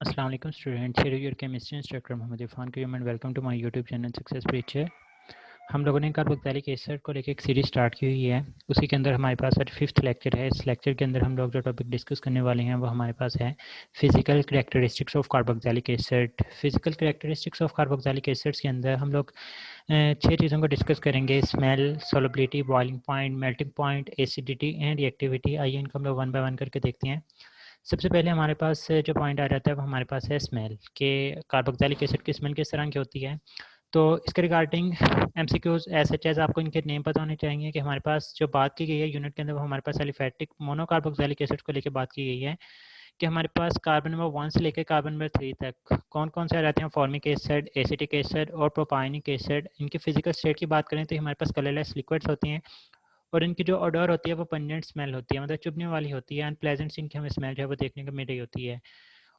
अस्सलाम वालेकुम students, here your chemistry instructor Mohammad Irfan Karim and welcome to my YouTube channel success preacher. हम लोगों ने कार्बोक्सिलिक एसिड को लेकर एक सीरीज स्टार्ट की हुई है। उसी के अंदर हमारे पास आज 5th लेक्चर है। इस लेक्चर के अंदर हम लोग जो टॉपिक डिस्कस करने वाले हैं वो हमारे पास है physical characteristics of carboxylic acid. Physical characteristics of carboxylic acids के अंदर हम लोग 6 चीज़ों को डिस्कस करेंगे: smell, solubility, boiling point, melting point, acidity and reactivity. आइए इनको हम लोग वन बाय वन करके देखते हैं। सबसे पहले हमारे पास जो पॉइंट आ जाता है वो हमारे पास है स्मेल, के कार्बोक्सिलिक एसिड की स्मेल किस तरह की होती है। तो इसके रिगार्डिंग एमसीक्यूज एच एज आपको इनके नेम पता होने चाहिए कि हमारे पास जो बात की गई है यूनिट के अंदर वो हमारे पास एलिफेटिक मोनोकार्बोक्सिलिक एसिड को लेकर बात की गई है कि हमारे पास कार्बन नंबर 1 से लेकर कार्बन नंबर 3 तक कौन कौन से रहते हैं: फॉर्मिक एसिड, एसिटिक एसिड और प्रोपाइनिक एसिड। इनकी फिजिकल स्टेट की बात करें तो हमारे पास कलरलेस लिक्विड्स होती हैं और इनकी जो ऑडर होती है वो पंजेंट स्मेल होती है, मतलब चुभने वाली होती है। अनप्लेजेंट सी इनकी हमें स्मेल जो है वो देखने को मिल रही होती है।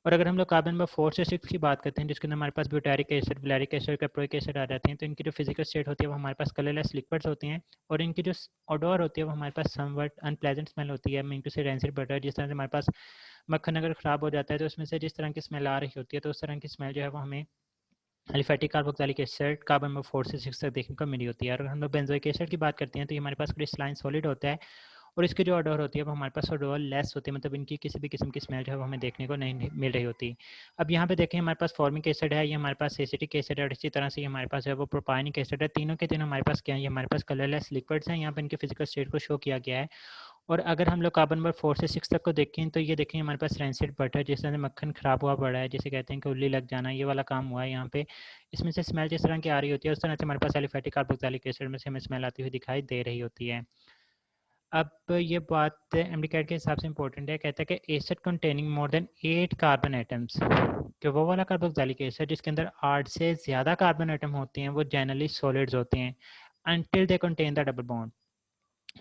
और अगर हम लोग कार्बन नंबर 4 से 6 की बात करते हैं जिसके अंदर हमारे पास butyric acid, valeric acid, caproic acid आ जाते हैं, तो इनकी जो फिजिकल स्टेट होती है वो हमारे पास कलरलेस लिक्विड्स होती हैं और इनकी जो ऑडर होती है वो हमारे पास समवट अनप्लेजेंट स्मेल होती है। मीन टू से रेंसिड बटर, जिस तरह से हमारे पास मक्खन अगर ख़राब हो जाता है तो उसमें से जिस तरह की स्मेल आ रही होती है तो उस तरह की स्मेल जो है वो हमें aliphatic carboxylic acid carbon number 4 से 6 तक देखने को मिली होती है। और हम लोग बेंजोइक एसिड की बात करते हैं तो ये हमारे पास क्रिस्टलाइन सॉलिड होता है और इसकी जो ऑडर होती है वो हमारे पास ऑडर लेस होती है, मतलब इनकी किसी भी किस्म की स्मेल जो है वो हमें देखने को नहीं मिल रही होती। अब यहाँ पे देखें हमारे पास फॉर्मिक एसिड है, ये हमारे पास एसिटिक एसिड है और इसी तरह से ये हमारे पास है वो प्रोपाइनिक एसिड है। तीनों के तीनों हमारे पास क्या है, ये हमारे पास कलरलेस लिक्विड्स हैं। यहाँ पे इनके फिजिकल स्टेट को शो किया गया है। और अगर हम लोग कार्बन नंबर 4 से 6 तक को देखें तो ये देखें हमारे पास रेंसिड बटर, जिस तरह से मक्खन ख़राब हुआ पड़ा है, जिसे कहते हैं कि उल्ली लग जाना, ये वाला काम हुआ है यहाँ पे। इसमें से स्मेल जिस तरह की आ रही होती है उस तरह से हमारे पास एलिफेटिक कार्बोक्सिलिक एसिड में से हमें स्मेल आती हुई दिखाई दे रही होती है। अब ये बात एमडीकैट के हिसाब से इंपॉर्टेंट है। कहता है कि acid containing more than 8 carbon atoms, कि वो वाला कार्बोक्सिलिक एसिड जिसके अंदर 8 से ज़्यादा कार्बन एटम होते हैं वो जनरली सॉलिड्स होते हैं until they contain the double bond.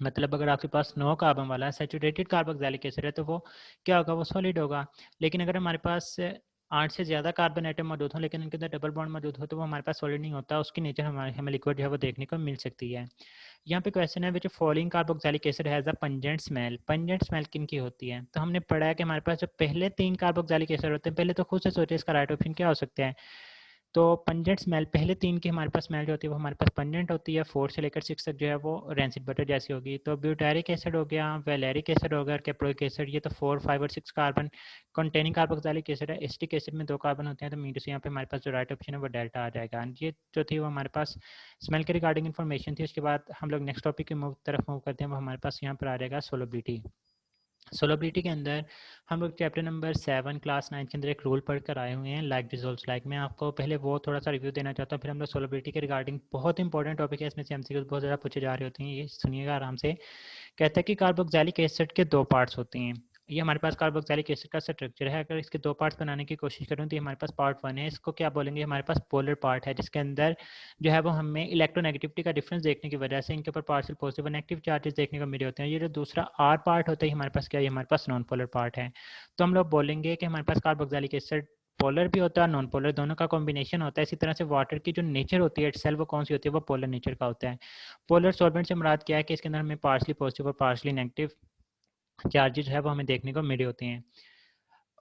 मतलब अगर आपके पास 9 कार्बन वाला सैचुरेटेड कार्बोक्सिलिक एसिड है तो वो क्या होगा, वो सॉलिड होगा। लेकिन अगर हमारे पास 8 से ज़्यादा कार्बन आइटम मौजूद हो लेकिन उनके अंदर डबल बॉन्ड मौजूद हो तो वो हमारे पास सॉलिड नहीं होता, उसकी नेचर हमारे हमें लिक्विड जो है वो देखने को मिल सकती है। यहाँ पे क्वेश्चन है which following carboxylic acid has a pungent smell. Pungent smell किन की होती है? तो हमने पढ़ा है कि हमारे पास जो पहले 3 कार्बोक्सिलिक एसिड होते हैं, पहले तो खुद से सोचिए इसका राइट ऑप्शन क्या हो सकता है। तो पंजेंट स्मेल पहले 3 की हमारे पास स्मेल जो होती है वो हमारे पास पंजेंट होती है, 4 से लेकर 6 तक जो है वो रेंसिड बटर जैसी होगी। तो ब्यूटारिक एसिड हो गया, वैलेरिक एसिड हो गया और कैप्रोइक एसिड, ये तो 4, 5 और 6 कार्बन कंटेनिंग कार्बोक्सिलिक एसिड है। एसिटिक एसिड में 2 कार्बन होते हैं, तो मीन टू से यहाँ पे हमारे पास जो राइट ऑप्शन है वो डेल्टा आ जाएगा। ये जो थी वो हमारे पास स्मेल के रिगार्डिंग इन्फॉर्मेशन थी। उसके बाद हम लोग नेक्स्ट टॉपिक की तरफ मूव करते हैं, वो हमारे पास यहाँ पर आ जाएगा सोलबिलिटी। सोलबिलिटी के अंदर हम लोग चैप्टर नंबर 7 क्लास 9 के अंदर एक रूल पढ़ कर आए हुए हैं, लाइक डिजोल्व्स लाइक। मैं आपको पहले वो थोड़ा सा रिव्यू देना चाहता हूँ, फिर हम लोग सोलबिलिटी के रिगार्डिंग बहुत इंपॉर्टेंट टॉपिक है, इसमें से एमसीक्यूज बहुत ज़्यादा पूछे जा रहे होते हैं, ये सुनिएगा आराम से। कहता है कि कार्बोक्सिलिक एसिड के 2 पार्ट्स होते हैं। ये हमारे पास कार्बोक्सिलिक एसिड का स्ट्रक्चर है। अगर इसके 2 पार्ट्स बनाने की कोशिश करूँ तो ये हमारे पास पार्ट 1 है, इसको क्या बोलेंगे, हमारे पास पोलर पार्ट है, जिसके अंदर जो है वो हमें इलेक्ट्रोनेगेटिविटी का डिफरेंस देखने की वजह से इनके ऊपर पार्शियल पॉजिटिव और नेगेटिव चार्जेस देखने को मिले होते हैं। ये जो दूसरा आर पार्ट होता है हमारे पास क्या है, हमारे पास नॉन पोलर पार्ट है। तो हम लोग बोलेंगे कि हमारे पास कार्बोक्सिलिक एसिड पोलर भी होता है, नॉन पोलर, दोनों का कॉम्बिनेशन होता है। इसी तरह से वाटर की जो नेचर होती है इटसेल्फ वो कौन सी होती है, वो पोलर नेचर का होता है। पोलर सॉल्वेंट से मुराद क्या है कि इसके अंदर हमें पार्शली पॉजिटिव और पार्शली नेगेटिव चार्जेस है वो हमें देखने को मिले होते हैं।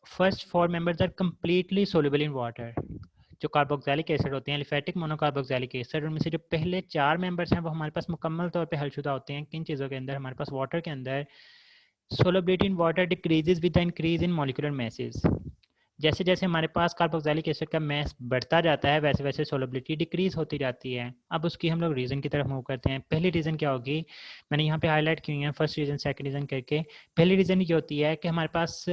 First 4 members are completely soluble in water. जो कार्बोक्सिलिक एसिड होते हैं एलिफेटिक मोनोकार्बोक्सिलिक एसिड, उनमें से जो पहले 4 मेंबर्स हैं वो हमारे पास मुकम्मल तौर पे हलशुदा होते हैं। किन चीज़ों के अंदर, हमारे पास वाटर के अंदर। Solubility in water decreases with the increase in molecular message. जैसे जैसे हमारे पास कार्बोक्सिलिक एसिड का मैस बढ़ता जाता है वैसे वैसे सोलबिलिटी डिक्रीज होती जाती है। अब उसकी हम लोग रीज़न की तरफ मूव करते हैं। पहली रीज़न क्या होगी, मैंने यहाँ पे हाईलाइट की हुई है फर्स्ट रीज़न सेकंड रीज़न करके। पहली रीज़न ये होती है कि हमारे पास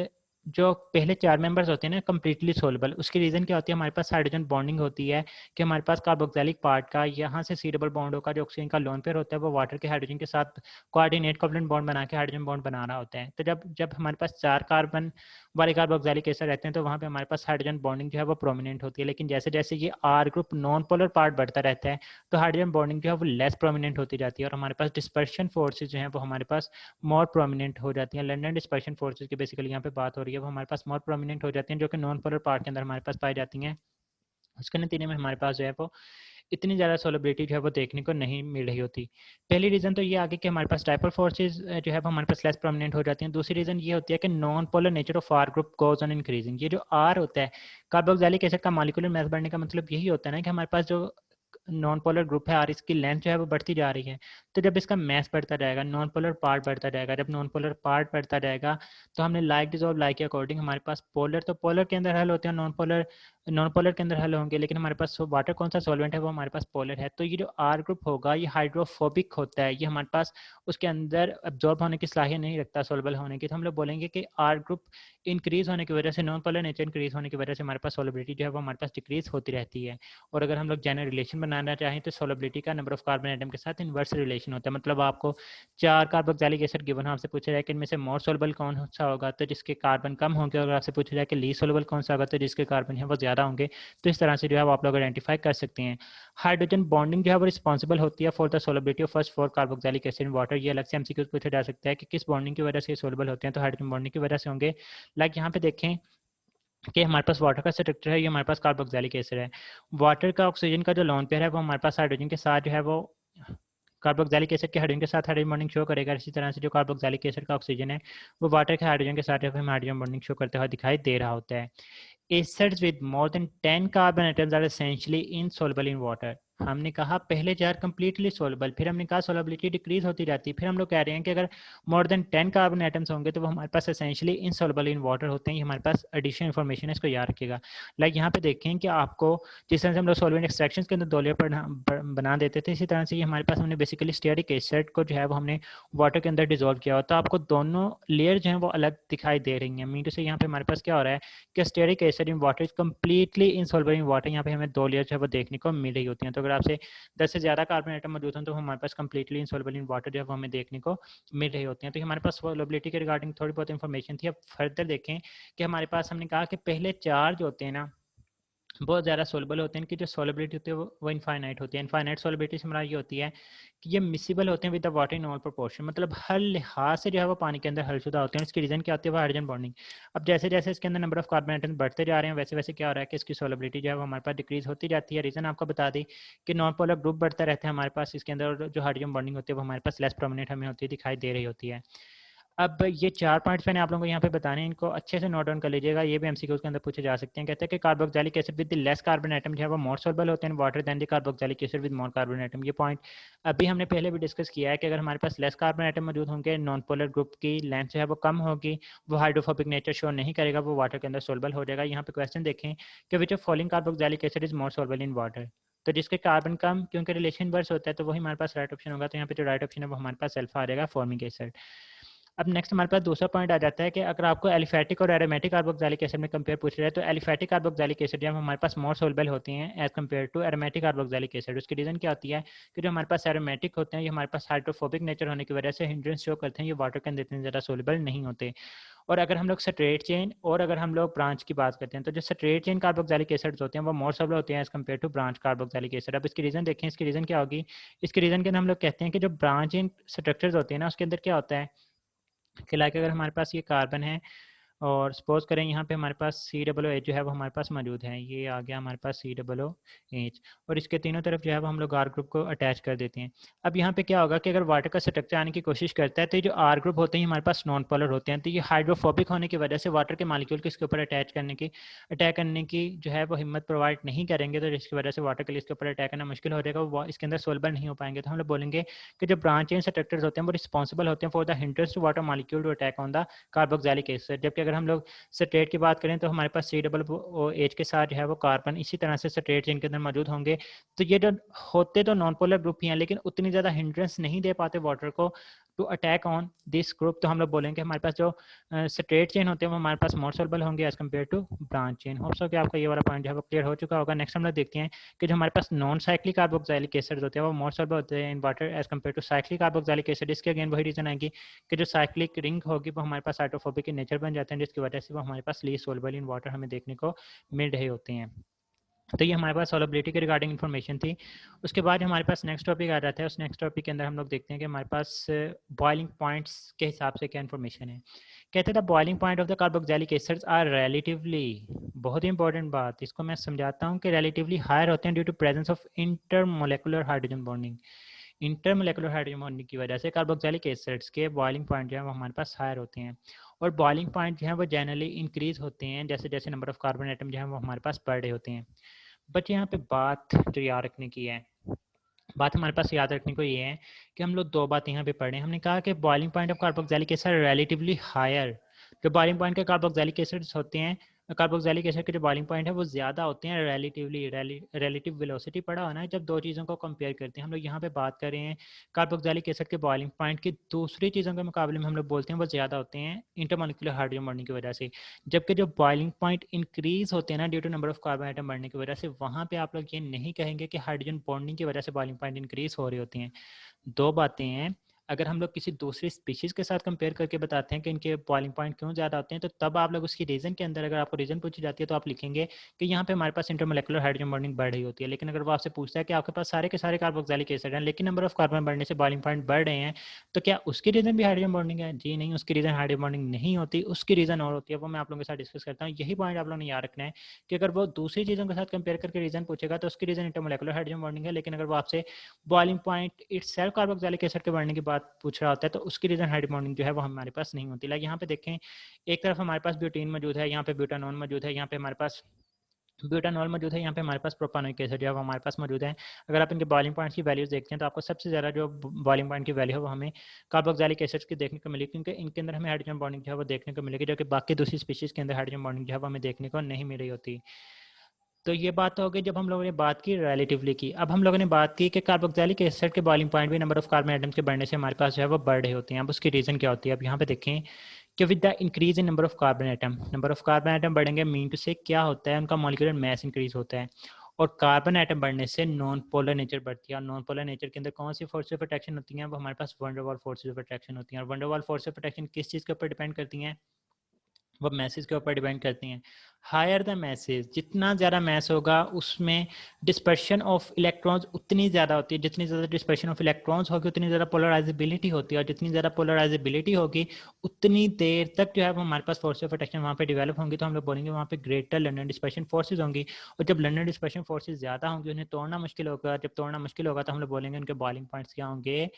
जो पहले 4 मेंबर्स होते हैं ना कंप्लीटली सोलबल, उसकी रीज़न क्या होती है, हमारे पास हाइड्रोजन बॉन्डिंग होती है कि हमारे पास कार्बोक्सिलिक पार्ट का यहाँ से सी डबल बॉन्ड होगा, जो ऑक्सीजन का लोन पेयर होता है वो वाटर के हाइड्रोजन के साथ कोऑर्डिनेट कोवलेंट बॉन्ड बना के हाइड्रोजन बॉन्ड बना रहा होता है। तो जब जब हमारे पास 4 कार्बन वाले कार्बोक्सिलिक एसिड रहते हैं तो वहाँ पे हमारे पास हाइड्रोजन बॉन्डिंग जो है वो प्रोमिनेंट होती है। लेकिन जैसे जैसे ये R group non polar part बढ़ता रहता है तो हाइड्रोजन बॉन्डिंग जो है वो लेस प्रोमिनेंट होती जाती है और हमारे पास डिस्पर्शन फोर्सेज जो है वो हमारे पास मोर प्रोमिनेंट हो जाती हैं। लंडन डिस्पर्शन फोर्सेज की बेसिकली यहाँ पे बात हो रही है, वो हमारे पास मोर प्रोमिनेंट हो जाती हैं, जो कि नॉन पोलर पार्ट के अंदर हमारे पास पाई जाती हैं। उसके नतीजे में हमारे पास जो है वो इतनी ज़्यादा सोलबिलिटी जो है वो देखने को नहीं मिल रही होती। पहली रीज़न तो ये आ गई कि हमारे पास डायपोल फोर्सेस जो है वो हमारे पास लेस प्रोमिनेंट हो जाती हैं। दूसरी रीज़न ये होती है कि non polar nature of R group goes on increasing. ये जो आर होता है कार्बोक्सिलिक एसिड का मॉलिक्यूलर मास बढ़ने का मतलब यही होता है ना कि हमारे पास जो नॉन पोलर ग्रुप है और इसकी लेंथ जो है वो बढ़ती जा रही है। तो जब इसका मास बढ़ता जाएगा, नॉन पोलर पार्ट बढ़ता जाएगा, जब नॉन पोलर पार्ट बढ़ता जाएगा तो हमने लाइक डिसॉल्व लाइक के अकॉर्डिंग हमारे पास पोलर तो पोलर के अंदर हल होते हैं, नॉन पोलर के अंदर हल होंगे, लेकिन हमारे पास वाटर कौन सा सॉल्वेंट है वो हमारे पास पोलर है। तो ये जो आर ग्रुप होगा ये हाइड्रोफोबिक होता है, ये हमारे पास उसके अंदर अब्जॉर्ब होने की सलाहियत नहीं रखता सोलबल होने की। तो हम लोग बोलेंगे कि आर ग्रुप इंक्रीज होने की वजह से, नॉन पोलर नेचर इंक्रीज होने की वजह से हमारे पास सोलबिलिटी जो है वो हमारे पास डिक्रीज होती रहती है। और अगर हम लोग जनरल रिलेशन बनाना चाहें तो सोलबिलिटी का नंबर ऑफ कार्बन एटम के साथ इन्वर्स रिलेशन होता है। मतलब आपको 4 कार्बोक्सिलिक एसिड गिवन हो, आपसे पूछा जाए कि इनमें से मोर सोलबल कौन सा होगा तो जिसके कार्बन कम होंगे, और आपसे पूछा जाए कि लीस्ट सोलबल कौन सा होगा तो जिसके कार्बन है वो ज़्यादा होंगे। तो इस तरह से जो है वो आप लोग आइडेंटिफाई कर सकते हैं। हाइड्रोजन बॉन्डिंग जो है वो रिस्पॉन्सिबल होती है for the solubility of first 4 carboxylic acid in water. ये अलग से एमसीक्यू पूछा जा सकता है कि किस बॉन्डिंग की वजह से सोलबल होते हैं, तो हाइड्रोजन बॉन्डिंग की वजह से होंगे। लाइक यहाँ पे देखें कि हमारे पास वाटर का स्ट्रक्चर है, ये हमारे पास कार्बोक्सिलिक एसिड है। वाटर का ऑक्सीजन का जो लोन पेयर है वो हमारे पास हाइड्रोजन के साथ जो है वो कार्बोक्सिलिक एसिड के हाइड्रोजन के साथ हाइड्रोजन बॉन्डिंग शो करेगा। इसी तरह से जो कार्बोक्सिलिक एसिड का ऑक्सीजन है वो वाटर के हाइड्रोजन के साथ हमें हाइड्रोजन बॉन्डिंग शो करते हुए दिखाई दे रहा होता है। Acids with more than 10 carbon atoms are essentially insoluble in water. हमने कहा पहले 4 कंप्लीटली सोलबल, फिर हमने कहा सोलबिलिटी डिक्रीज होती जाती है, फिर हम लोग कह रहे हैं कि अगर मोर देन 10 कार्बन एटम्स होंगे तो वो हमारे पास एसेंशियली इनसॉल्युबल इन वाटर होते हैं। ये हमारे पास एडिशनल इन्फॉर्मेशन है, इसको याद रखिएगा। लाइक यहाँ पे देखें कि आपको जिस तरह से हम लोग सॉल्वेंट एक्सट्रैक्शन के अंदर 2 लेयर बना देते थे, इसी तरह से ये हमारे पास हमने बेसिकली स्टेरिक एसिड को जो है वो हमने वाटर के अंदर डिजोल्व किया होता है। आपको दोनों लेयर जो है वो अलग दिखाई दे रही हैं। मीन टू से यहाँ पे हमारे पास क्या हो रहा है कि stearic acid in water is completely insoluble in water. यहाँ पे हमें 2 लेयर जो है वो देखने को मिल रही होती हैं। तो अगर आपसे 10 से ज़्यादा कार्बन आइटम मौजूद हैं तो हमारे पास कम्प्लीटली इनसॉल्युबल इन वाटर जो है वो हमें देखने को मिल रही होती हैं। तो हमारे पास सोलबिलिटी के रिगार्डिंग थोड़ी बहुत इन्फॉर्मेशन थी। अब फर्दर देखें कि हमारे पास हमने कहा कि पहले 4 जो होते हैं ना बहुत ज़्यादा सोलबल होते हैं, इनकी जो सोलबिलिटी होती है वो इनफाइनाइट होती है। इनफाइनाइट सोलबिलिटी से हमारा ये होती है कि ये मिसिबल होते हैं with the water in all proportion, मतलब हर लिहाज से जो है वो पानी के अंदर हलशुदा होते हैं। इसकी रीज़न क्या होती है, वो हाइड्रोजन बॉन्डिंग। अब जैसे जैसे इसके अंदर नंबर ऑफ कार्बन एटम्स बढ़ते जा रहे हैं वैसे वैसे क्या हो रहा है कि इसकी सोलबिलिटी जो है वो हमारे पास डिक्रीज होती जाती है। रीज़न आपको बता दी कि नॉन पोलर ग्रुप बढ़ता रहता है हमारे पास, इसके अंदर जो हाइड्रोजन बॉन्डिंग होती है वो हमारे पास लेस प्रोमिनेंट हमें होती है, दिखाई दे रही होती है। अब ये 4 पॉइंट्स मैंने आप लोगों को यहाँ पे बताने हैं, इनको अच्छे से नोट डाउन कर लीजिएगा। ये भी एमसीक्यूज के अंदर पूछे जा सकते हैं। कहते हैं कि carboxylic acid with less carbon atom जो है वो मोर सोलबल होते हैं water than the carboxylic acid with more carbon atom. ये पॉइंट अभी हमने पहले भी डिस्कस किया है कि अगर हमारे पास लेस कार्बन एटम मौजूद होंगे, नॉन पोलर ग्रुप की लेंथ जो है वो कम होगी, वो हाइड्रोफोबिक नेचर शो नहीं करेगा, वो वाटर के अंदर सोलबल हो जाएगा। यहाँ पे क्वेश्चन देखें कि which of following carboxylic acid is more soluble in water. तो जिसके कार्बन कम, क्योंकि रिलेशन वर्स होता है तो वही हमारे पास राइट ऑप्शन होगा। तो यहाँ पे जो राइट ऑप्शन है वो हमारे पास सल्फा आ जाएगा, फॉर्मिक एसिड। अब नेक्स्ट हमारे पास दूसरा पॉइंट आ जाता है कि अगर आपको एलिफेटिक और एरोमेटिक कार्बोक्सिलिक एसिड में कंपेयर पूछ रहे हैं तो एलिफेटिक कार्बोक्सिलिक एसिड जब हमारे पास मोर सोलबल होती हैं as compare to aromatic carboxylic acid. उसकी रीज़न क्या होती है कि जो हमारे पास एरोमेटिक होते हैं ये हमारे पास हाइड्रोफोबिक नेचर होने की वजह से हिंड्रेंस शो करते हैं, ये वाटर के अंदर इतने ज़्यादा सोलबल नहीं होते। और अगर हम लोग स्ट्रेट चेन और अगर हम लोग ब्रांच की बात करते हैं तो जो स्ट्रेट चेन कार्बोक्सिलिक एसिड्स होते हैं वो मोर सोलबल होते हैं as compare to branch carboxylic acid. अब इसकी रीज़न देखें, इसकी रीज़न क्या होगी। इसकी रीज़न के अंदर हम लोग कहते हैं कि जो ब्रांच चेन स्ट्रक्चर्स होते हैं ना उसके अंदर क्या होता है कि लाइक अगर हमारे पास ये कार्बन है और सपोज करें यहाँ पे हमारे पास COOH जो है वो हमारे पास मौजूद है, ये आ गया हमारे पास COOH, और इसके तीनों तरफ जो है वो हम लोग आर ग्रुप को अटैच कर देते हैं। अब यहाँ पे क्या होगा कि अगर वाटर का स्ट्रक्चर आने की कोशिश करता है तो ये जो आर ग्रुप होते हैं हमारे पास नॉन पोलर होते हैं, तो ये हाइड्रोफोबिक होने की वजह से वाटर के मालिक्यूल के इसके ऊपर अटैक करने की जो है वो हिम्मत प्रोवाइड नहीं करेंगे, तो जिसकी वजह से वाटर के लिए इसके ऊपर अटैक करना मुश्किल हो जाएगा, वो इसके अंदर सोलबल नहीं हो पाएंगे। तो हम लोग बोलेंगे कि जो ब्रांच चेन स्ट्रक्चर्स होते हैं वो रिस्पॉन्सिबल होते हैं for the hindrance to water molecule to attack on the carboxylic acid. जबकि अगर हम लोग स्ट्रेट की बात करें तो हमारे पास COOH के साथ जो है वो कार्बन इसी तरह से स्ट्रेट चेन के अंदर मौजूद होंगे। तो ये जो होते तो नॉन पोलर ग्रुप ही हैं लेकिन उतनी ज़्यादा हिंड्रेंस नहीं दे पाते वाटर को to attack on this group. तो हम लोग बोलेंगे हमारे पास जो स्ट्रेट चेन होते हैं वो हमारे पास मोर सोलबल होंगे as compare to branch chain. Hope so कि आपका ये वाला पॉइंट जो है वो क्लियर हो चुका होगा। नेक्स्ट हम लोग देखते हैं कि जो हमारे पास नॉन साइक्लिक कार्बोक्सिलिक एसिड होते हैं वो मोर सोलबल होते हैं in water as compare to cyclic carboxylic acid. इसके अगेन वही रीजन आएगी कि जो साइक्लिक रिंग होगी वो हमारे पास हाइड्रोफोबिक इन नेचर बन जाते हैं, जिसकी वजह से वो हमारे पास लीस्ट सोलबल इन वाटर हमें देखने को मिल रहे होते हैं। तो ये हमारे पास सोलबिलिटी के रिगार्डिंग इन्फॉर्मेशन थी। उसके बाद हमारे पास नेक्स्ट टॉपिक आ जाता है। उस नेक्स्ट टॉपिक के अंदर हम लोग देखते हैं कि हमारे पास बॉइलिंग पॉइंट्स के हिसाब से क्या इन्फॉर्मेशन है। कहते हैं the boiling point of the carboxylic acids are relatively, बहुत ही इंपॉर्टेंट बात, इसको मैं समझाता हूँ कि रिलेटिवली हायर होते हैं due to presence of intermolecular hydrogen bonding. Intermolecular hydrogen bonding की वजह से कार्बोक्सिलिक एसिड्स के बॉइलिंग पॉइंट जो है वो हमारे पास हायर होते हैं, और बॉइलिंग पॉइंट जो है वो जनरली इंक्रीज होते हैं जैसे जैसे नंबर ऑफ कार्बन एटम जो है वो हमारे पास बढ़ रहे होते हैं। बट यहाँ पे बात जो याद रखने की है, बात हमारे पास याद रखने को ये है कि हम लोग दो बात यहाँ पे पढ़े। हमने कहा कि boiling point of carboxylic acid relatively higher, जो बॉइलिंग पॉइंट के कार्बोक्सिलिक एसिड्स होते हैं, कार्बोक्सिलिक एसिड के जो बॉइलिंग पॉइंट है वो ज़्यादा होते हैं रिलेटिवली। रिलेटिव वेलोसिटी पढ़ा होना है जब दो चीज़ों को कंपेयर करते हैं। हम लोग यहाँ पे बात कर रहे हैं कार्बोक्सिलिक एसिड के बॉइलिंग पॉइंट की दूसरी चीज़ों के मुकाबले में हम लोग बोलते हैं वो ज़्यादा होते हैं इंटरमोलिकुलर हाइड्रोजन बॉन्डिंग की वजह से। जबकि जो बॉइलिंग पॉइंट इंक्रीज होते हैं ना due to number of carbon atom बढ़ने की वजह से, वहाँ पे आप लोग ये नहीं कहेंगे कि हाइड्रोजन बॉन्डिंग की वजह से बॉइलिंग पॉइंट इंक्रीज हो रही होती हैं। दो बातें हैं। अगर हम लोग किसी दूसरी स्पीशीज़ के साथ कंपेयर करके बताते हैं कि इनके बॉइलिंग पॉइंट क्यों ज़्यादा होते हैं, तो तब आप लोग उसकी रीज़न के अंदर, अगर आपको रीज़न पूछी जाती है तो आप लिखेंगे कि यहाँ पे हमारे पास इंटरमोलेकुलर हाइड्रोजन बॉन्डिंग बढ़ रही होती है। लेकिन अगर वो आपसे पूछता है कि आपके पास सारे के सारे कार्बोक्सिलिक एसिड हैं लेकिन नंबर ऑफ कार्बन बढ़ने से बॉइलिंग पॉइंट बढ़ रहे हैं, तो क्या उसकी रीज़न भी हाइड्रोजन बॉन्डिंग है? जी नहीं, उसकी रीज़न हाइड्रोजन बॉन्डिंग नहीं होती, उसकी रीज़न और होती है, वो मैं आप लोगों के साथ डिस्कस करता हूँ। यही पॉइंट आप लोगों ने याद रखना है कि अगर वो दूसरी चीज़ों के साथ कंपेयर करके रीज़न पूछेगा तो उसकी रीज़न इंटरमोलेकुलर हाइड्रोजन बॉन्डिंग है। लेकिन अगर वो आपसे boiling point itself carboxylic acid के बढ़ने की बात पूछ रहा होता है तो उसकी रीज़न हाइड्रोजन बॉन्डिंग जो है वो हमारे पास नहीं होती। लाइक यहाँ पे देखें, एक तरफ हमारे पास ब्यूटीन मौजूद है, यहाँ पे ब्यूटानॉन मौजूद है, यहाँ पे हमारे पास ब्यूटानॉल मौजूद है, यहाँ पे हमारे पास प्रोपानोइक एसिड जो है वो हमारे पास मौजूद है। अगर आप इनके बॉइलिंग पॉइंट्स की वैल्यूज देखते हैं तो आपको सबसे ज़्यादा जो बॉइलिंग पॉइंट की वैल्यू है वो हमें कार्बोक्सिलिक एसिड्स की देखने को मिलेगी, क्योंकि इनके अंदर हमें हाइड्रोजन बॉन्डिंग जो है वो देखने को मिलेगी, जो कि बाकी दूसरी स्पीशीज़ के अंदर हाइड्रोजन बॉन्डिंग जो है वो हमें देखने को नहीं मिल रही होती। तो ये बात तो हो गई जब हम लोगों ने बात की रिलेटिवली की। अब हम लोगों ने बात की कि कार्बोक्सिलिक एसिड के बॉइलिंग पॉइंट भी नंबर ऑफ कार्बन एटम्स के बढ़ने से हमारे पास जो है वो बढ़ रहे होते हैं। अब उसकी रीज़न क्या होती है? अब यहाँ पे देखें कि with the increase in number of carbon atom, number of carbon atom बढ़ेंगे मीन टू से क्या होता है, उनका मॉलिक्यूलर मास इंक्रीज होता है, और कार्बन एटम बढ़ने से नॉन पोलर नेचर बढ़ती है। और नॉन पोलर नेचर के अंदर कौन सी फोर्स ऑफ अट्रैक्शन होती हैं? वो हमारे पास वन डर वाल फोर्सेज ऑफ अट्रैक्शन होती हैं। और वन डर वाल फोर्स ऑफ अट्रैक्शन किस चीज़ के ऊपर डिपेंड करती हैं? वो मैसेज के ऊपर डिपेंड करती हैं। हायर द मैसेज, जितना ज़्यादा मैस होगा उसमें डिस्पर्शन ऑफ इलेक्ट्रॉन्स उतनी ज़्यादा होती है। जितनी ज़्यादा डिस्पर्शन ऑफ इलेक्ट्रॉन्स होगी उतनी ज़्यादा पोलराइजेबिलिटी होती है, और जितनी ज़्यादा पोलराइजेबिलिटी होगी उतनी देर तक जो है वो हमारे पास फोर्स ऑफ अट्रैक्शन वहाँ पे डेवलप होंगी। तो हम लोग बोलेंगे वहाँ पे ग्रेटर लंडन डिस्पर्शन फोर्सेज होंगी, और जब लंडन डिस्पर्शन फोर्सेज ज़्यादा होंगी उन्हें तोड़ना मुश्किल होगा। जब तोड़ना मुश्किल होगा तो हम लोग बोलेंगे उनके बॉइलिंग पॉइंट्स क्या होंगे?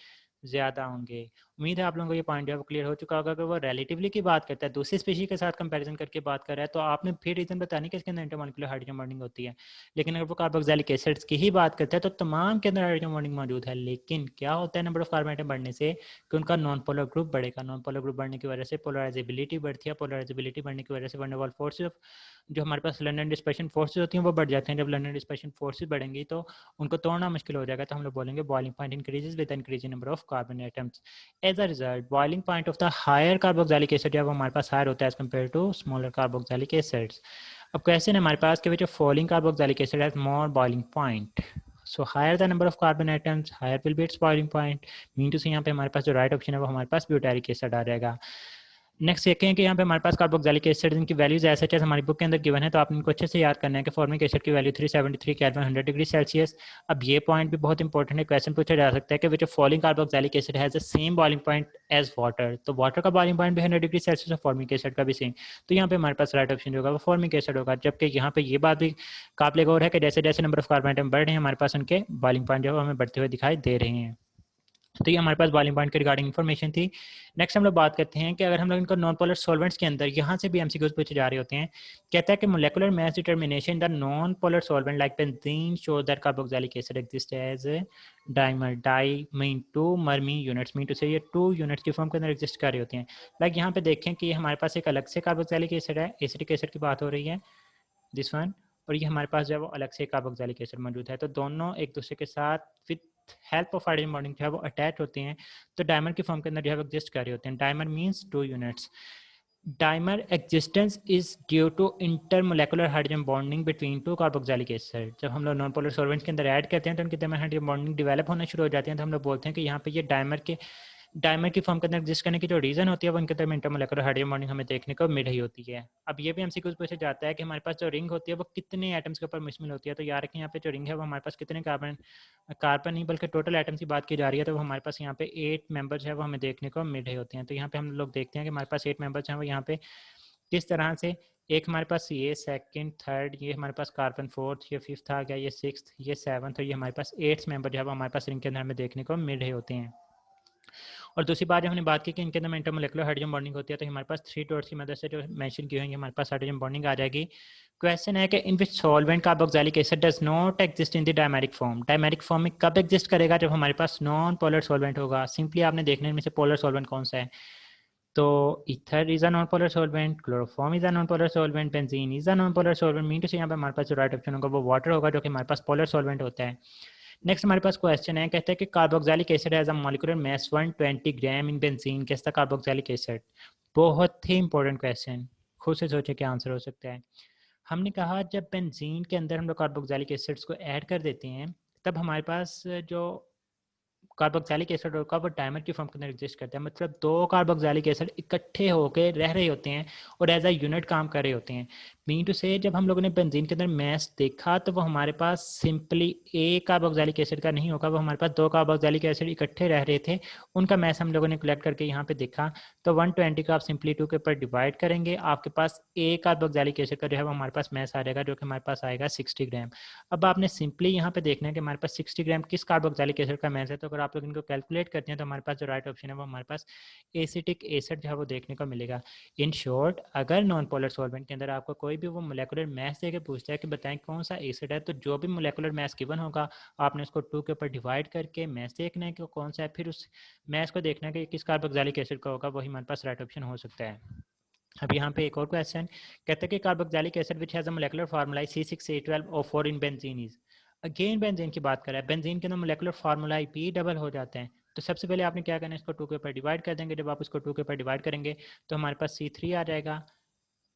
ज़्यादा होंगे। उम्मीद है आप लोगों को ये पॉइंट जो है वो क्लियर हो चुका होगा। अगर वो रिलेटिवली की बात करता है, दूसरी स्पीशी के साथ कंपैरिजन करके बात कर रहा है, तो आपने फिर रीज़न बतानी कि इसके अंदर इंटरमॉलिक्यूलर हाइड्रोजन बॉन्डिंग होती है। लेकिन अगर वो कार्बोक्सिलिक एसिड्स की ही बात करता है तो तमाम के अंदर हाइड्रोजन बॉन्डिंग मौजूद है। लेकिन क्या होता है नंबर ऑफ कार्बन एटम बढ़ने से कि उनका नॉन पोलर ग्रुप बढ़ेगा। नॉन पोलर ग्रुप बढ़ने की वजह से पोलराइजेबिलिटी बढ़ती है। पोलराइजेबिलिटी बढ़ने की वजह से वन डर वाल फोर्स जो हमारे पास लंडन डिस्पर्शन फोर्सेज होती हैं वो बढ़ जाते हैं। जब लंडन डिस्पर्शन फोर्सेज बढ़ेंगी तो उनको तोड़ना मुश्किल हो जाएगा। तो हम लोग बोलेंगे boiling point increases with increase in number of carbon atoms. As a result boiling point of the higher carboxylic acid है वो हमारे पास हायर होता है as compare to smaller carboxylic acids. अब क्वेश्चन है हमारे पास कि which of following carboxylic acid has more boiling point? So higher the number of carbon atoms higher will be its boiling point. Mean to say यहाँ पे हमारे पास जो right option है वो हमारे पास ब्यूटारिक एसिड आ जाएगा। नेक्स्ट देखें हैं कि यहाँ पे हमारे पास कार्बोक्सिलिक एसिड इनकी वैल्यूज ऐसे जैसे हमारी बुक के अंदर गिवन है, तो आप इनको अच्छे से याद करना है कि फॉर्मिक एसिड की वैल्यू 373 केल्विन 100 डिग्री सेल्सियस। अब ये पॉइंट भी बहुत इंपॉर्टेंट है, क्वेश्चन पूछा जा सकता है कि which of following carboxylic acid has the same boiling point as water. तो वाटर का बॉइलिंग पॉइंट भी 100 डिग्री सेल्सियस और फॉर्मिक एसिड का भी सेम। तो यहाँ पे हमारे पास राइट ऑप्शन होगा वो फॉर्मिक एसिड होगा। जबकि यहाँ पे ये बात भी काबिल गौर है कि जैसे जैसे नंबर ऑफ कार्बन आइटम बढ़ रहे हैं हमारे पास उनके बॉइलिंग पॉइंट जो है हमें बढ़ते हुए दिखाई दे रहे हैं। तो ये हमारे पास बॉइलिंग पॉइंट के रिगार्डिंग इन्फॉर्मेशन थी। नेक्स्ट हम लोग बात करते हैं कि अगर हम लोग इनको नॉन पोलर सॉल्वेंट्स के अंदर यहाँ से भी एमसीक्यूज पूछे जा रहे होते हैं। कहता है कि molecular mass determination the non polar solvent like benzene show that carboxylic acid exist as dimer. Di mean two, mer mean units. Mean to say ये टू यूनिट्स की फॉर्म के अंदर एग्जिस्ट कर रहे होते हैं। लाइक यहाँ पे देखें कि हमारे पास एक अलग से कार्बोक्सिलिक एसिड है, एसिटिक एसिड की बात हो रही है दिस वन, और ये हमारे पास जो है वो अलग से कार्बोक्सिलिक एसिड मौजूद है। तो दोनों एक दूसरे के साथ with help of hydrogen bonding जो है वो अटैच होते हैं, तो डायमर की फॉर्म के अंदर जो है वो एग्जिस्ट कर रहे होते हैं। Dimer means two units. Dimer existence is due to intermolecular hydrogen bonding between two carboxylic acid. जब हम लोग नॉन पोलर सॉल्वेंट्स के अंदर ऐड करते हैं तो उनके दरमियान हाइड्रोजन बॉन्डिंग डेवलप होना शुरू हो जाती है। तो हम लोग बोलते हैं कि यहाँ पे ये डायमर की फॉर्म के अंदर एग्जिस्ट करने की जो रीज़न होती है वो इनके दरमियान इंटरमोलेकुलर हाइड्रोजन बॉन्डिंग हमें देखने को मिल रही होती है। अब ये भी हमसे कुछ पूछा जाता है कि हमारे पास जो रिंग होती है वो कितने एटम्स के ऊपर मुश्तमिल होती है। तो यार कि यहाँ पे जो रिंग है वो हमारे पास कितने कार्बन नहीं बल्कि टोटल एटम्स की बात की जा रही है। तो हमारे पास यहाँ पे 8 मेंबर्स है वो हमें देखने को मिल रहे होते हैं। तो यहाँ पे हम लोग देखते हैं कि हमारे पास 8 मेंबर्स हैं वो यहाँ पे किस तरह से एक हमारे पास ये सेकंड थर्ड, ये हमारे पास कार्बन फोर्थ, ये फिफ्थ आ गया, ये सिक्स्थ, ये सेवन्थ और ये हमारे पास एट्थ मेंबर जो है वो हमारे पास रिंग के अंदर हमें देखने को मिल रहे होते हैं। और दूसरी बात जब हमने बात की कि इनके अंदर इंटरमोलेकुलर हाइड्रोजन बॉन्डिंग होती है, तो हमारे पास 3 डॉट्स की मदद से जो मेंशन की हुई हमारे पास हाइड्रोजन बॉन्डिंग आ जाएगी। क्वेश्चन है कि in which solvent carboxylic acid does not exist in the dimeric form. Dimeric form में कब एग्जिस्ट करेगा? जब हमारे पास नॉन पोलर सॉल्वेंट होगा। सिंपली आपने देखने में से पोलर सॉल्वेंट कौन सा है, तो ether is a non polar solvent, chloroform is a non polar solvent, benzene is a non polar solvent. Mean to say यहाँ पे हमारे पास जो राइट ऑप्शन होगा वो वाटर होगा, जो कि हमारे पास पोलर सॉल्वेंट होता है। नेक्स्ट हमारे पास क्वेश्चन है, कहते हैं कि carboxylic acid has a molecular mass 120 gram in benzene. कैसा कार्बोक्सिलिक एसिड? बहुत ही इंपॉर्टेंट क्वेश्चन, खुद से सोचे क्या आंसर हो सकता है। हमने कहा जब बेंजीन के अंदर हम लोग कार्बोक्सिलिक एसिड्स को ऐड कर देते हैं, तब हमारे पास जो कार्बोक्सिलिक एसिड होगा वो डायमर की फॉर्म के अंदर एग्जिस्ट करता है। मतलब दो कार्बोक्सिलिक एसिड इकट्ठे होकर रह रहे होते हैं और एज अ यूनिट काम कर रहे होते हैं। मीन टू से जब हम लोगों ने बेंजीन के अंदर मैस देखा तो वो हमारे पास सिंपली एक कार्बोक्सिलिक एसिड का नहीं होगा, वो हमारे पास दो कार्बोक्सिलिक एसिड इकट्ठे रह रहे थे, उनका मैस हम लोगों ने कलेक्ट करके यहाँ पे देखा। तो 120 का आप सिंपली 2 के ऊपर डिवाइड करेंगे, आपके पास एक कार्बोक्सिलिक एसिड का जो है वो हमारे पास मैस आ जाएगा, जो कि हमारे पास आएगा 60 ग्राम। अब आपने सिंपली यहाँ पे देखना है कि हमारे पास 60 ग्राम किस कार्बोक्सिलिक एसिड का मैस है। तो अगर आप लोग इनको कैलकुलेट करते हैं तो हमारे पास जो राइट ऑप्शन है वो हमारे पास एसिटिक एसिड जो है वो देखने को मिलेगा। इन शॉर्ट, अगर नॉन पोलर सॉल्वेंट के अंदर आपको कोई भी वो मोलेकुलर मैस देके पूछता है कि बताएं कौन सा एसिड है, तो जो भी मोलेकुलर मैस गिवन होगा आपने उसको 2 के ऊपर डिवाइड करके मैस देखना है कि कौन सा है, फिर उस मैस को देखना है कि किस कार्बोक्सिलिक एसिड का होगा, वही हमारे पास राइट ऑप्शन हो सकता है। अब यहाँ पे एक और क्वेश्चन कहते हैं कि carboxylic acid which has a molecular formula C6H12O4 in benzene is. Again benzene की बात करें, बेंजीन के अंदर मोलेकुलर फार्मूला पी डबल हो जाते हैं। तो सबसे पहले आपने क्या करना है, इसको 2 के ऊपर डिवाइड कर देंगे। जब आप इसको 2 के ऊपर डिवाइड करेंगे तो हमारे पास C3 आ जाएगा,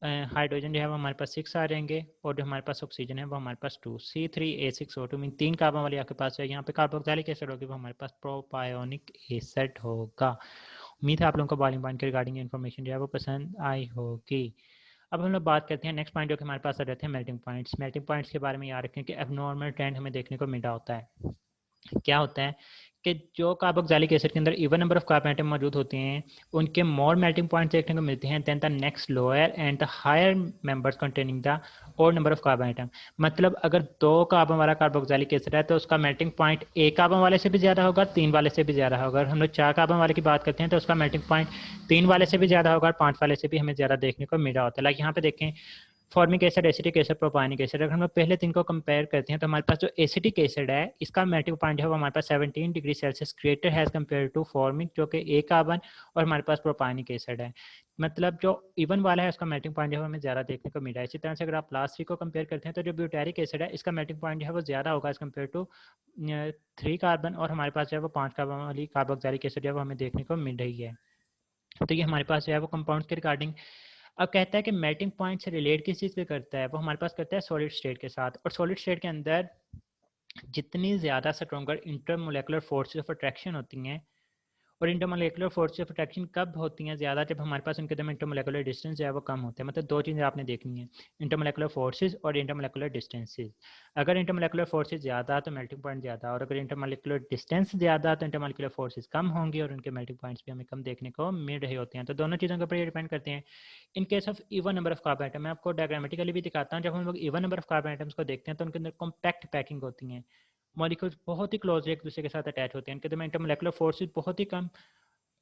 हाइड्रोजन जो है वो हमारे पास 6 आ जाएंगे और जो हमारे पास ऑक्सीजन है वो हमारे पास 2, C3H6O2 मीन 3 कार्बन वाली आपके पास है। यहाँ पे कार्बोक्सिलिक एसिड होगी वो हमारे पास प्रोपायोनिक एसिड होगा। उम्मीद है आप लोगों को बॉइलिंग पॉइंट के रिगार्डिंग इन्फॉर्मेशन जो है वो पसंद आई होगी। अब हम लोग बात करते हैं नेक्स्ट पॉइंट जो कि हमारे पास आ जाते हैं मेल्टिंग पॉइंट्स। मेल्टिंग पॉइंट्स के बारे में याद रखें कि एबनॉर्मल ट्रेंड हमें देखने को मिला होता है। क्या होता है कि जो कार्बोक्सिलिक एसिड के अंदर even number of carbon item मौजूद होते हैं, उनके मोर मेल्टिंग पॉइंट देखने को मिलते हैं then the next lower and the higher members containing the और नंबर ऑफ कार्बन आइटम। मतलब अगर 2 कार्बन वाला कार्बोक्सिलिक एसिड है तो उसका मेल्टिंग पॉइंट एक कार्बन वाले से भी ज़्यादा होगा, 3 वाले से भी ज़्यादा होगा। अगर हम लोग 4 कार्बन वाले की बात करते हैं तो उसका मेल्टिंग पॉइंट 3 वाले से भी ज़्यादा होगा और 5 वाले से भी हमें ज़्यादा देखने को मिल रहा होता है। लाइक यहाँ पे देखें, formic acid, acetic acid, propanoic acid. अगर हम लोग पहले 3 को कंपेयर करते हैं तो हमारे पास जो एसिटिक एसिड है इसका मेल्टिंग पॉइंट है वो हमारे पास 17 degree Celsius greater has compare to formic जो कि एक कार्बन, और हमारे पास प्रोपानिक एसिड है। मतलब जो इवन वाला है उसका मेल्टिंग पॉइंट जो है हमें ज़्यादा देखने को मिल रहा है। इसी तरह से अगर आप लास्ट 3 को कंपेयर करते हैं तो जो ब्यूटेरिक एसिड है इसका मेल्टिंग पॉइंट जो है वो ज़्यादा होगा एज कम्पेयर टू 3 कार्बन, और हमारे पास जो है वो 5 कार्बन वाली कार्बोक्सिलिक एसिड जो है वो हमें देखने को मिल रही है। तो ये हमारे पास जो है वो कंपाउंड्स के रिगार्डिंग। अब कहता है कि मेल्टिंग पॉइंट से रिलेट किस चीज़ पे करता है, वो हमारे पास करता है सॉलिड स्टेट के साथ। और सॉलिड स्टेट के अंदर जितनी ज़्यादा स्ट्रॉन्गर इंटरमोलेकुलर फोर्सेस ऑफ अट्रैक्शन होती हैं, और इंटरमोलेकुलर फोर्स ऑफ अट्रैक्शन कब होती हैं ज़्यादा, जब हमारे पास उनके दरमियान इंटरमोलेकुलर डिस्टेंस जो है वो कम होता है। मतलब दो चीज़ें आपने देखनी है, इंटरमोलेकुलर फोर्सेस और इंटरमोलेकुलर डिस्टेंसेस। अगर इंटरमोलेकुलर फोर्सेस ज़्यादा तो मेल्टिंग पॉइंट ज़्यादा, और अगर इंटरमोलेकुलर डिस्टेंस ज़्यादा तो इंटरमोलेकुलर फोर्सेस कम होंगी और उनके मेल्टिंग पॉइंट्स भी हमें कम देखने को मिल रहे होते हैं। तो दोनों चीज़ों के ऊपर ये डिपेंड करते हैं। इन case of even number of carbon item, मैं आपको डायग्रामेटिकली भी दिखाता हूँ। जब हम लोग even number of carbon atoms को देखते हैं तो उनके अंदर कॉम्पैक्ट पैकिंग होती हैं, मॉलिक्यूल्स बहुत ही क्लोजली एक दूसरे के साथ अटैच होते हैं। इनके दरमियान इंटरमोलेकुलर फोर्सेस बहुत ही कम,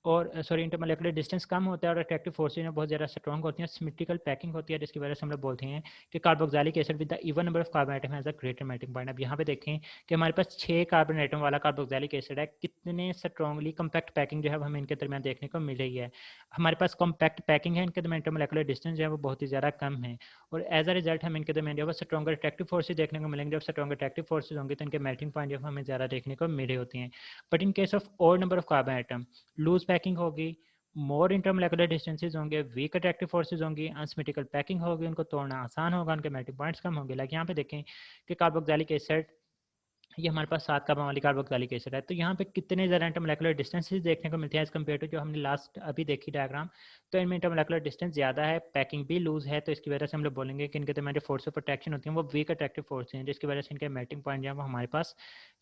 और सॉरी इंटरमोलेकुलर डिस्टेंस कम होता है, और अट्रैक्टिव फोर्सेज में बहुत ज़्यादा स्ट्रॉन्ग होती हैं, सिमेट्रिकल पैकिंग होती है, जिसकी वजह से हम लोग बोलते हैं कि carboxylic acid with the even number of carbon item has a greater melting point. अब यहाँ पे देखें कि हमारे पास 6 कार्बन आइटम वाला कार्बोक्सिलिक एसिड है, कितने स्ट्रॉन्गली कम्पैक्ट पैकिंग जो है हमें इनके दरमियान देखने को मिल रही है। हमारे पास कॉम्पैक्ट पैकिंग है, इनके दरमियान इंटरमोलेकुलर डिस्टेंस जो है वो बहुत ही ज़्यादा कम है, और एज अ रिजल्ट हम इनके दरमियान जो है स्ट्रॉन्गर अट्रैक्टिव फोर्सेज देखने को मिलेंगे। जब स्ट्रॉन्गर अट्रैक्टिव फोर्सेज होंगे तो इनके मेल्टिंग पॉइंट जो हमें ज़्यादा देखने को मिल रहे होते हैं। बट इन केस ऑफ और number of carbon atom, loose packing होगी, मोर इंटरमोलेकुलर डिस्टेंसेज होंगे, वीक अट्रैक्टिव फोर्सेज होंगी, अनसिमेट्रिकल पैकिंग होगी, उनको तोड़ना आसान होगा, उनके मेल्टिंग पॉइंट्स कम होंगे। लाइक यहाँ पे देखें कि कार्बोक्सिलिक एसिड, ये हमारे पास 7 कार्बन वाली कार्बोक्सिलिक एसिड है, तो यहाँ पे कितने ज़्यादा इंटरमोलेकुलर डिस्टेंसेज देखने को मिलते हैं एज कम्पेयर टू जो हमने लास्ट अभी देखी डायग्राम। तो इनमें इंटरमोलेकुलर डिस्टेंस ज़्यादा है, पैकिंग भी लूज है, तो इसकी वजह से हम लोग बोलेंगे कि इनके दरमियान जो फोर्स ऑफ अट्रैक्शन होती हैं वो वीक अट्रैक्टिव फोर्स हैं, जिसकी वजह से इनके मेल्टिंग पॉइंट जो है वो हमारे पास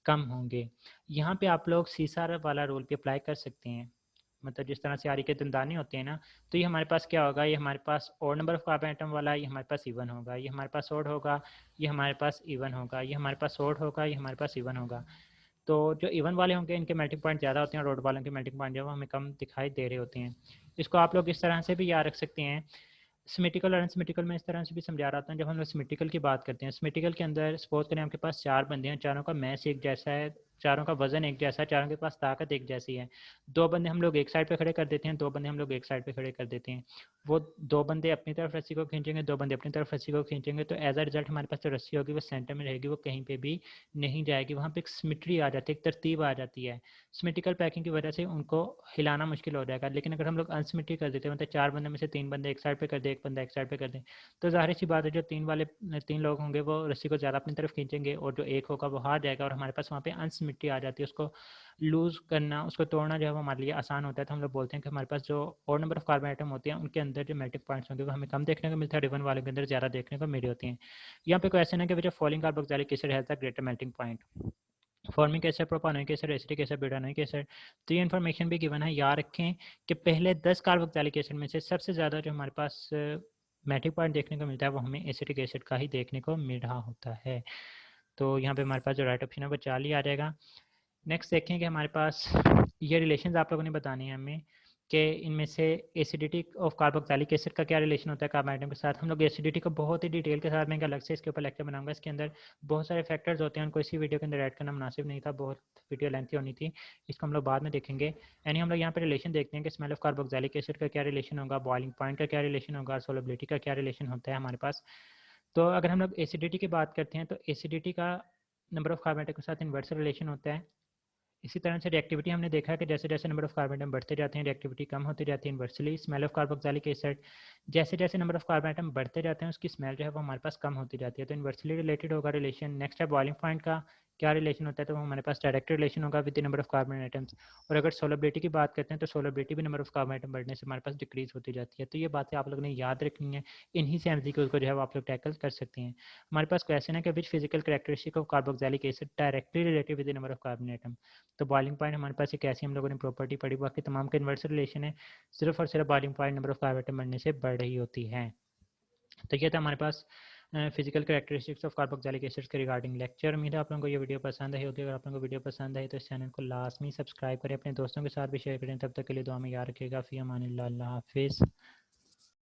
कम होंगे। यहाँ पे आप लोग सीसा वाला रूल भी अप्लाई कर सकते हैं। मतलब जिस तरह से आरी के दंदाने होते हैं ना, तो ये हमारे पास क्या होगा, ये हमारे पास odd number of carbon atom वाला, ये हमारे पास इवन होगा, ये हमारे पास ऑड होगा, ये हमारे पास इवन होगा, ये हमारे पास ऑड होगा, ये हमारे पास इवन होगा। तो जो इवन वाले होंगे इनके मेल्टिंग पॉइंट ज़्यादा होते हैं और ऑड वालों के मेल्टिंग पॉइंट जो हमें कम दिखाई दे रहे होते हैं। इसको आप लोग इस तरह से भी याद रख सकते हैं। सिमेट्रिकल और अनसिमेट्रिकल में इस तरह से भी समझा रहा था। जब हम लोग सिमेट्रिकल की बात करते हैं, सिमेट्रिकल के अंदर सपोज करें आपके पास 4 बंदे हैं, चारों का मैस एक जैसा है, चारों का वजन एक जैसा है, चारों के पास ताकत एक जैसी है। 2 बंदे हम लोग एक साइड पे खड़े कर देते हैं, 2 बंदे हम लोग एक साइड पे खड़े कर देते हैं। वो 2 बंदे अपनी तरफ रस्सी को खींचेंगे, 2 बंदे अपनी तरफ रस्सी को खींचेंगे, तो एज अ रिजल्ट हमारे पास जो रस्सी होगी वो सेंटर में रहेगी, वो कहीं पे भी नहीं जाएगी। वहाँ पे एक सिमेट्री आ जाती है, एक तरतीब आ जाती है। सिमेट्रिकल पैकिंग की वजह से उनको हिलाना मुश्किल हो जाएगा। लेकिन अगर हम लोग अनसिमेट्रिक कर देते हैं, मतलब 4 बंदे में से 3 बंदे एक साइड पे कर दे, एक बंदा एक साइड पे कर दे, तो ज़ाहिर सी बात है जो 3 लोग होंगे वो रस्सी को ज़्यादा अपनी तरफ खींचेंगे और जो एक होगा वो हार जाएगा, और हमारे पास वहाँ पे अनसिमेट्री आ जाती है। उसको लूज़ करना, उसको तोड़ना जो है वो हमारे लिए आसान होता है। तो हम लोग बोलते हैं कि हमारे पास जो और नंबर ऑफ कार्बन आइटम होते हैं उनके अंदर जो मेल्टिंग पॉइंट्स होंगे वो हमें कम देखने को मिलता है, रिबन वाले के अंदर ज़्यादा देखने को मिले होती हैं। यहाँ पे क्वेश्चन है कि जो following carboxylic acid has the greater melting point, formic acid, propanoic acid, acetic acid, butanoic acid. तो ये इन्फॉर्मेशन भी गिवन है। याद रखें कि पहले 10 कार्बोक्सिलिक एसिड में से सबसे ज़्यादा जो हमारे पास मेल्टिंग पॉइंट देखने को मिलता है वो हमें एसिटिक एसिड का ही देखने को मिल रहा होता है। तो यहाँ पे हमारे पास जो राइट ऑप्शन है वो 4 ही आ जाएगा। नेक्स्ट देखें कि हमारे पास ये रिलेशंस आप लोगों ने बताने हैं हमें कि इनमें से एसिडिटी ऑफ कार्बोक्सिलिक एसिड का क्या रिलेशन होता है कार्बन आइटम के साथ। हम लोग एसिडिटी को बहुत ही डिटेल के साथ, मैं अलग से इसके ऊपर लेक्चर बनाऊंगा। इसके अंदर बहुत सारे फैक्टर्स होते हैं, उनको इसी वीडियो के अंदर ऐड करना मुनासिब नहीं था, बहुत वीडियो लेंथी होनी थी, इसको हम लोग बाद में देखेंगे। यानी हम लोग यहाँ पे रिलेशन देखते हैं कि स्मेल ऑफ कार्बोक्सिलिक एसिड का क्या रिलेशन होगा, बॉइलिंग पॉइंट का क्या रिलेशन होगा, सोलबिलिटी का क्या रिलेशन होता है हमारे पास। तो अगर हम लोग एसिडिटी की बात करते हैं तो एसिडिटी का नंबर ऑफ कार्बन आइटम के साथ इन्वर्स रिलेशन होता है। इसी तरह से रिएक्टिविटी हमने देखा है कि जैसे जैसे नंबर ऑफ कार्बन आइटम बढ़ते जाते हैं रिएक्टिविटी कम होती जाती है inversely. Smell of carboxylic acid, जैसे जैसे नंबर ऑफ कार्बन आइटम बढ़ते जाते हैं उसकी स्मेल जो है वो हमारे पास कम होती जाती है, तो इन्वर्सली रिलेटेड होगा रिलेशन। नेक्स्ट है बॉइलिंग पॉइंट का क्या रिलेशन होता है, तो वो हमारे पास डायरेक्ट रिलेशन होगा with the number of carbon atoms. और अगर सोलबिलिटी की बात करते हैं तो सोलबिलिटी भी नंबर ऑफ कार्बन आइटम बढ़ने से हमारे पास डिक्रीज होती जाती है। तो ये बातें आप लोगों ने याद रखनी है, इन्हीं से एमसीक्यूज को जो है वो आप लोग टैकल कर सकते हैं। हमारे पास क्वेश्चन है कि which physical characteristic of carboxylic acid directly related with the number of carbon item. तो बॉइलिंग पॉइंट हमारे पास एक ऐसी हम लोगों ने प्रॉपर्टी पढ़ी, बाकी तमाम का इन्वर्स रिलेशन है, सिर्फ और सिर्फ boiling point number of carbon atom बढ़ने से बढ़ रही होती है। तो ये था हमारे पास physical characteristics of carboxylic acids के रिगार्डिंग लेक्चर। उम्मीद है आप लोगों को ये वीडियो पसंद आई होगी। अगर आप लोगों को वीडियो पसंद आई तो इस चैनल को लाजमी सब्सक्राइब करें, अपने दोस्तों के साथ भी शेयर करें। तब तक के लिए दुआ में याद रखिएगा। फ़ी अमानिल्लाह, अल्लाह हाफिज़।